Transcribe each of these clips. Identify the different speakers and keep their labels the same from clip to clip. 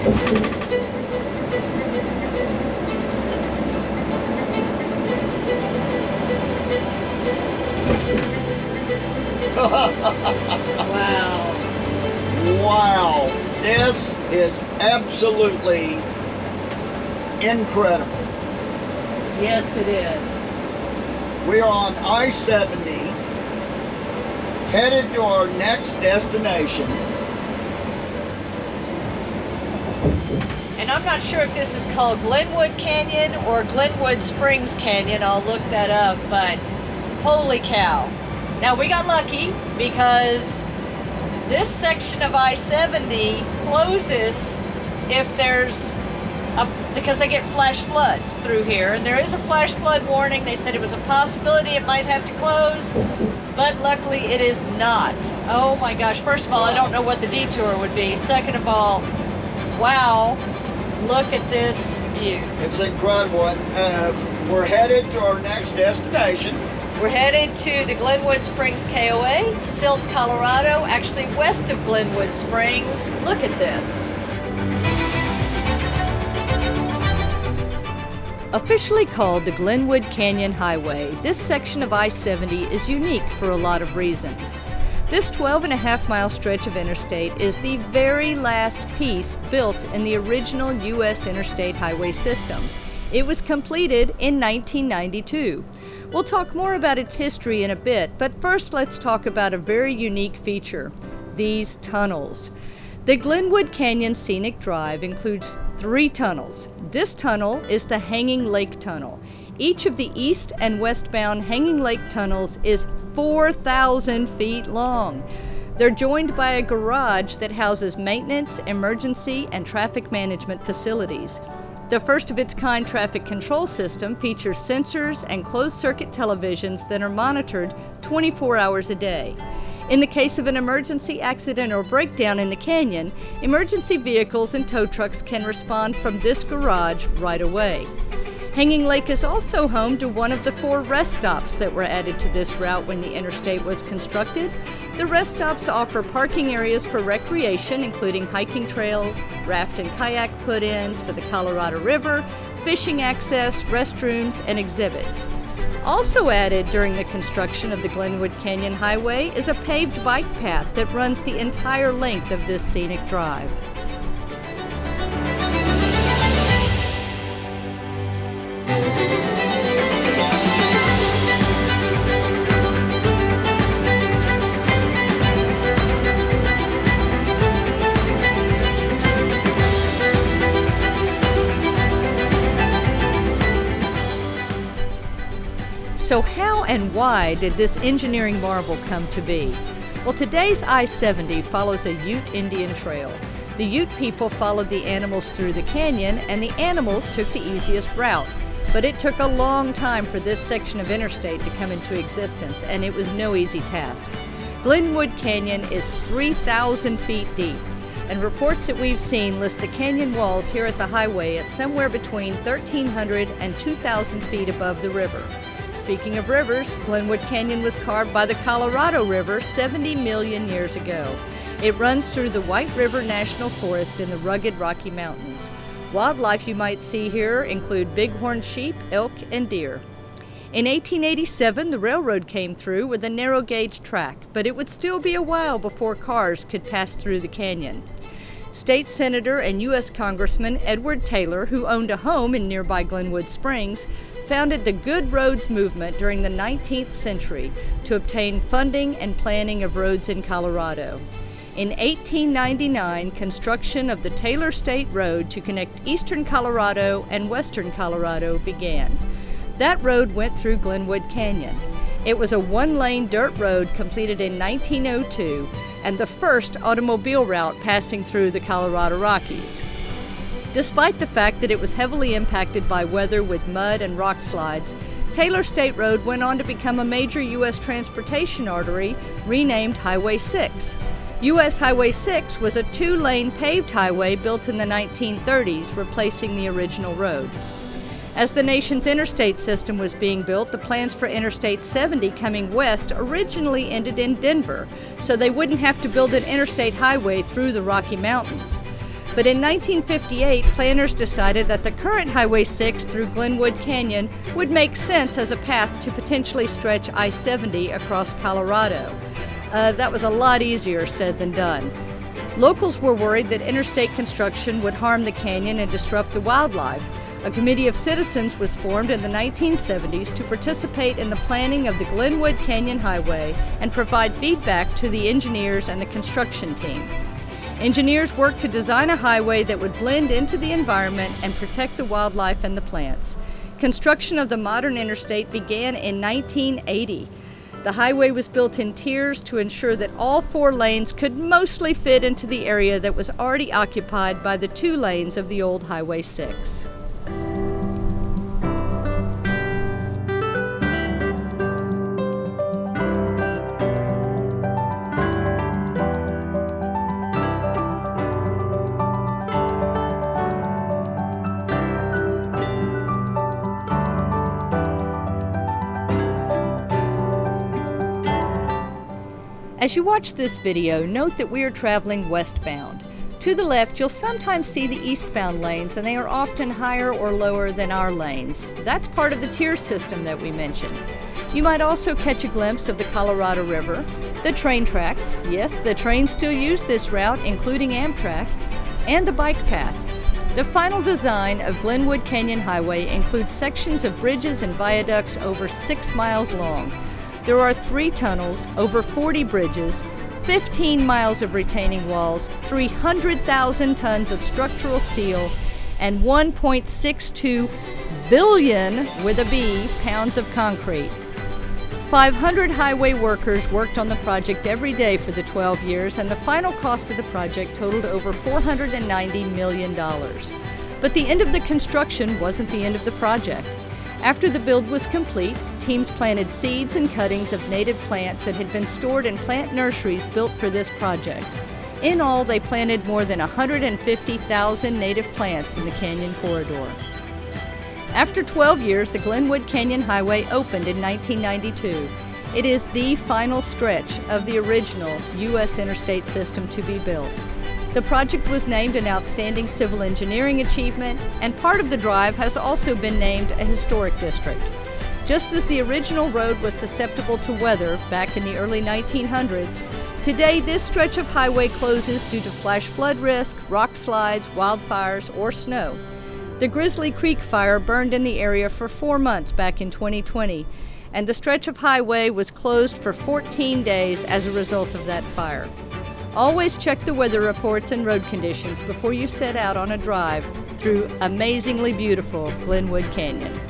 Speaker 1: Wow.
Speaker 2: Wow, this is absolutely incredible.
Speaker 1: Yes, it is.
Speaker 2: We are on I-70, headed to our next destination.
Speaker 1: And I'm not sure if this is called Glenwood Canyon or Glenwood Springs Canyon. I'll look that up, but holy cow. Now we got lucky because this section of I-70 closes if there's because they get flash floods through here, and there is a flash flood warning. They said it was a possibility it might have to close, but luckily it is not. Oh my gosh, first of all, I don't know what the detour would be. Second of all, wow, look at this view.
Speaker 2: It's incredible. And, we're headed to our next destination.
Speaker 1: We're headed to the Glenwood Springs KOA, Silt, Colorado, actually west of Glenwood Springs. Look at this. Officially called the Glenwood Canyon Highway, this section of I-70 is unique for a lot of reasons. This 12.5-mile stretch of interstate is the very last piece built in the original US Interstate Highway system. It was completed in 1992. We'll talk more about its history in a bit, but first let's talk about a very unique feature, these tunnels. The Glenwood Canyon Scenic Drive includes 3 tunnels. This tunnel is the Hanging Lake Tunnel. Each of the east and westbound Hanging Lake tunnels is 4,000 feet long. They're joined by a garage that houses maintenance, emergency, and traffic management facilities. The first of its kind traffic control system features sensors and closed-circuit televisions that are monitored 24 hours a day. In the case of an emergency accident or breakdown in the canyon, emergency vehicles and tow trucks can respond from this garage right away. Hanging Lake is also home to one of the 4 rest stops that were added to this route when the interstate was constructed. The rest stops offer parking areas for recreation, including hiking trails, raft and kayak put-ins for the Colorado River, fishing access, restrooms, and exhibits. Also added during the construction of the Glenwood Canyon Highway is a paved bike path that runs the entire length of this scenic drive. So how and why did this engineering marvel come to be? Well, today's I-70 follows a Ute Indian trail. The Ute people followed the animals through the canyon, and the animals took the easiest route. But it took a long time for this section of interstate to come into existence, and it was no easy task. Glenwood Canyon is 3,000 feet deep, and reports that we've seen list the canyon walls here at the highway at somewhere between 1,300 and 2,000 feet above the river. Speaking of rivers, Glenwood Canyon was carved by the Colorado River 70 million years ago. It runs through the White River National Forest in the rugged Rocky Mountains. Wildlife you might see here include bighorn sheep, elk, and deer. In 1887, the railroad came through with a narrow gauge track, but it would still be a while before cars could pass through the canyon. State Senator and U.S. Congressman Edward Taylor, who owned a home in nearby Glenwood Springs, founded the Good Roads movement during the 19th century to obtain funding and planning of roads in Colorado. In 1899, construction of the Taylor State Road to connect eastern Colorado and western Colorado began. That road went through Glenwood Canyon. It was a 1-lane dirt road completed in 1902 and the first automobile route passing through the Colorado Rockies. Despite the fact that it was heavily impacted by weather with mud and rock slides, Taylor State Road went on to become a major U.S. transportation artery renamed Highway 6. U.S. Highway 6 was a 2-lane paved highway built in the 1930s, replacing the original road. As the nation's interstate system was being built, the plans for Interstate 70 coming west originally ended in Denver, so they wouldn't have to build an interstate highway through the Rocky Mountains. But in 1958, planners decided that the current Highway 6 through Glenwood Canyon would make sense as a path to potentially stretch I-70 across Colorado. That was a lot easier said than done. Locals were worried that interstate construction would harm the canyon and disrupt the wildlife. A committee of citizens was formed in the 1970s to participate in the planning of the Glenwood Canyon Highway and provide feedback to the engineers and the construction team. Engineers worked to design a highway that would blend into the environment and protect the wildlife and the plants. Construction of the modern interstate began in 1980. The highway was built in tiers to ensure that all 4 lanes could mostly fit into the area that was already occupied by the 2 lanes of the old Highway 6. As you watch this video, note that we are traveling westbound. To the left, you'll sometimes see the eastbound lanes, and they are often higher or lower than our lanes. That's part of the tier system that we mentioned. You might also catch a glimpse of the Colorado River, the train tracks, yes, the trains still use this route, including Amtrak, and the bike path. The final design of Glenwood Canyon Highway includes sections of bridges and viaducts over 6 miles long. There are 3 tunnels, over 40 bridges, 15 miles of retaining walls, 300,000 tons of structural steel, and 1.62 billion, with a B, pounds of concrete. 500 highway workers worked on the project every day for the 12 years, and the final cost of the project totaled over $490 million. But the end of the construction wasn't the end of the project. After the build was complete, teams planted seeds and cuttings of native plants that had been stored in plant nurseries built for this project. In all, they planted more than 150,000 native plants in the canyon corridor. After 12 years, the Glenwood Canyon Highway opened in 1992. It is the final stretch of the original US Interstate System to be built. The project was named an Outstanding Civil Engineering Achievement, and part of the drive has also been named a Historic District. Just as the original road was susceptible to weather back in the early 1900s, today this stretch of highway closes due to flash flood risk, rock slides, wildfires, or snow. The Grizzly Creek fire burned in the area for 4 months back in 2020, and the stretch of highway was closed for 14 days as a result of that fire. Always check the weather reports and road conditions before you set out on a drive through amazingly beautiful Glenwood Canyon.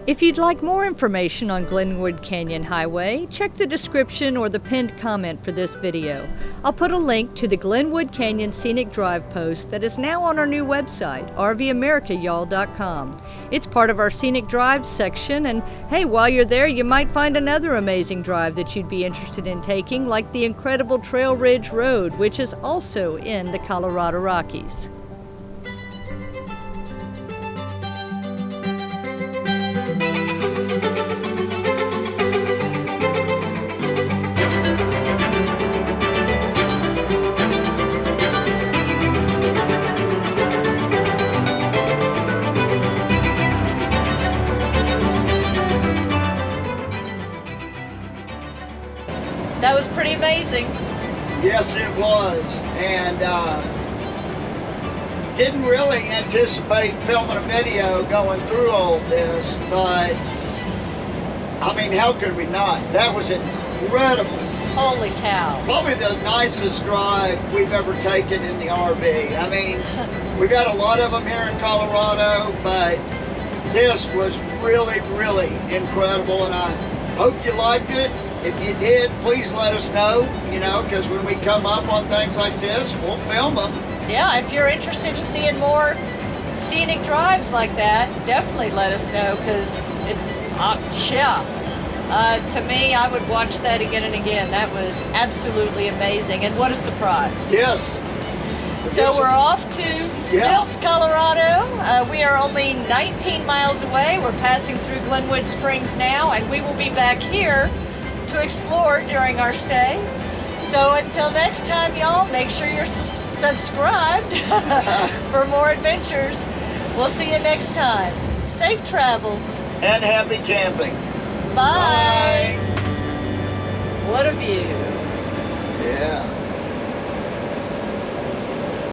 Speaker 1: If you'd like more information on Glenwood Canyon Highway, check the description or the pinned comment for this video. I'll put a link to the Glenwood Canyon Scenic Drive post that is now on our new website, rvamericayall.com. It's part of our Scenic Drives section, and hey, while you're there, you might find another amazing drive that you'd be interested in taking, like the incredible Trail Ridge Road, which is also in the Colorado Rockies. That was pretty amazing.
Speaker 2: Yes, it was. And didn't really anticipate filming a video going through all this, but I mean, how could we not? That was incredible.
Speaker 1: Holy cow.
Speaker 2: Probably the nicest drive we've ever taken in the RV. I mean, we got a lot of them here in Colorado, but this was really, really incredible, and I hope you liked it. If you did, please let us know, you know, because when we come up on things like this, we'll film them.
Speaker 1: Yeah, if you're interested in seeing more scenic drives like that, definitely let us know, because it's, to me, I would watch that again and again. That was absolutely amazing, and what a surprise.
Speaker 2: Yes.
Speaker 1: So we're off to Silt, Colorado. We are only 19 miles away. We're passing through Glenwood Springs now, and we will be back here to explore during our stay. So until next time, y'all, make sure you're subscribed for more adventures. We'll see you next time. Safe travels.
Speaker 2: And happy camping.
Speaker 1: Bye. What a view.
Speaker 2: Yeah.